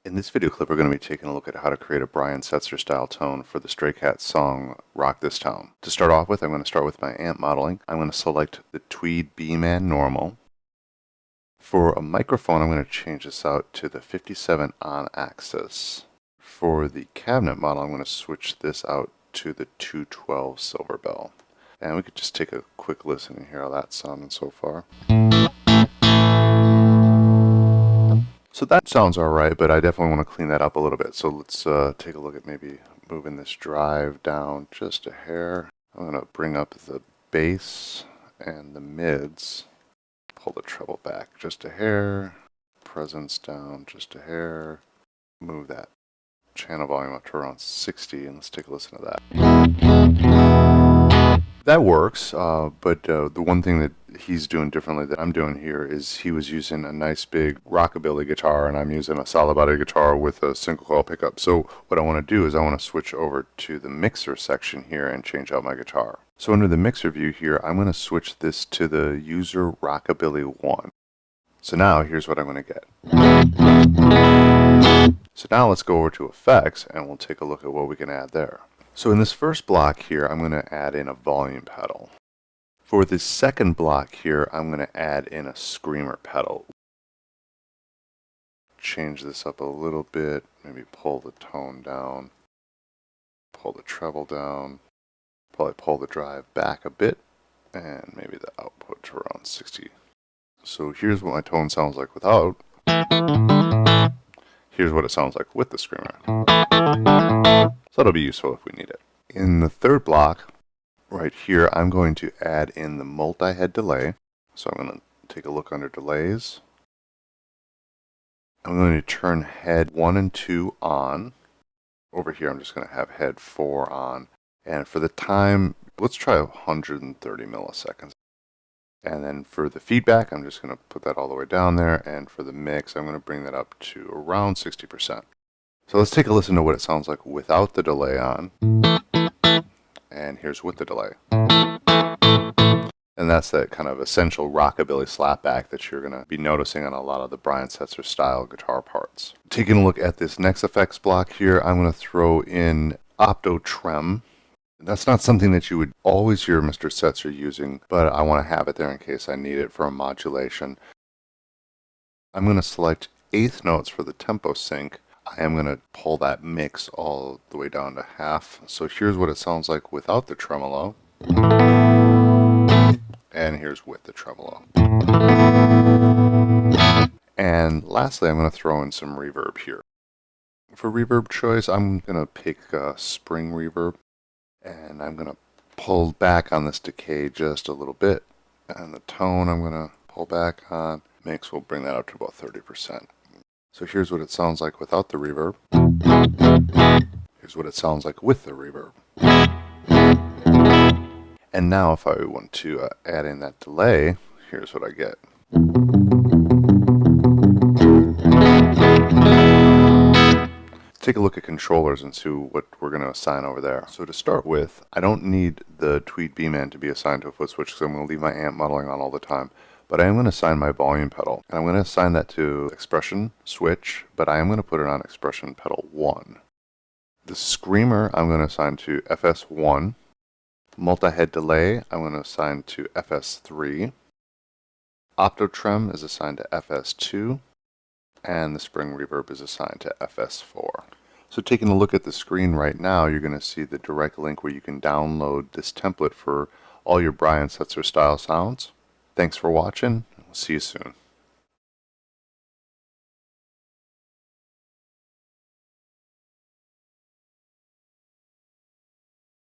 In this video clip, we're going to be taking a look at how to create a Brian Setzer style tone for the Stray Cats song Rock This Town. To start off with, I'm going to start with my amp modeling. I'm going to select the Tweed B-Man Normal. For a microphone, I'm going to change this out to the 57 on axis. For the cabinet model, I'm going to switch this out to the 212 silver bell. And we could just take a quick listen and hear how that's sounding so far. So that sounds alright, but I definitely want to clean that up a little bit. So let's take a look at maybe moving this drive down just a hair. I'm going to bring up the bass and the mids. Pull the treble back just a hair. Presence down just a hair. Move that channel volume up to around 60, and let's take a listen to that. That works, but the one thing that he's doing differently that I'm doing here is he was using a nice big rockabilly guitar, and I'm using a solid body guitar with a single coil pickup. So what I want to do is I want to switch over to the mixer section here and change out my guitar. So under the mixer view here, I'm going to switch this to the user rockabilly 1. So now here's what I'm going to get. So now let's go over to effects and we'll take a look at what we can add there. So in this first block here, I'm going to add in a volume pedal. For this second block here, I'm going to add in a screamer pedal. Change this up a little bit, maybe pull the tone down, pull the treble down, probably pull the drive back a bit, and maybe the output to around 60. So here's what my tone sounds like without. Here's what it sounds like with the screamer. So that'll be useful if we need it. In the third block, right here, I'm going to add in the multi-head delay. So I'm going to take a look under delays. I'm going to turn head 1 and 2 on. Over here, I'm just going to have head 4 on. And for the time, let's try 130 milliseconds. And then for the feedback, I'm just going to put that all the way down there. And for the mix, I'm going to bring that up to around 60%. So let's take a listen to what it sounds like without the delay on. And here's with the delay. And that's that kind of essential rockabilly slapback that you're going to be noticing on a lot of the Brian Setzer style guitar parts. Taking a look at this next effects block here, I'm going to throw in Opto Trem. That's not something that you would always hear Mr. Setzer using, but I want to have it there in case I need it for a modulation. I'm going to select eighth notes for the tempo sync. I am going to pull that mix all the way down to half. So here's what it sounds like without the tremolo. And here's with the tremolo. And lastly, I'm going to throw in some reverb here. For reverb choice, I'm going to pick spring reverb. And I'm going to pull back on this decay just a little bit. And the tone I'm going to pull back on. Mix will bring that up to about 30%. So here's what it sounds like without the reverb. Here's what it sounds like with the reverb. And now if I want to add in that delay, here's what I get. Take a look at controllers and see what we're going to assign over there. So to start with, I don't need the Tweed B-Man to be assigned to a foot switch because I'm going to leave my amp modeling on all the time. But I am going to assign my volume pedal. And I'm going to assign that to expression switch, but I am going to put it on expression pedal 1. The screamer I'm going to assign to FS1. Multi-head delay I'm going to assign to FS3. Opto Trem is assigned to FS2. And the spring reverb is assigned to FS4. So taking a look at the screen right now, you're going to see the direct link where you can download this template for all your Brian Setzer style sounds. Thanks for watching. We'll see you soon.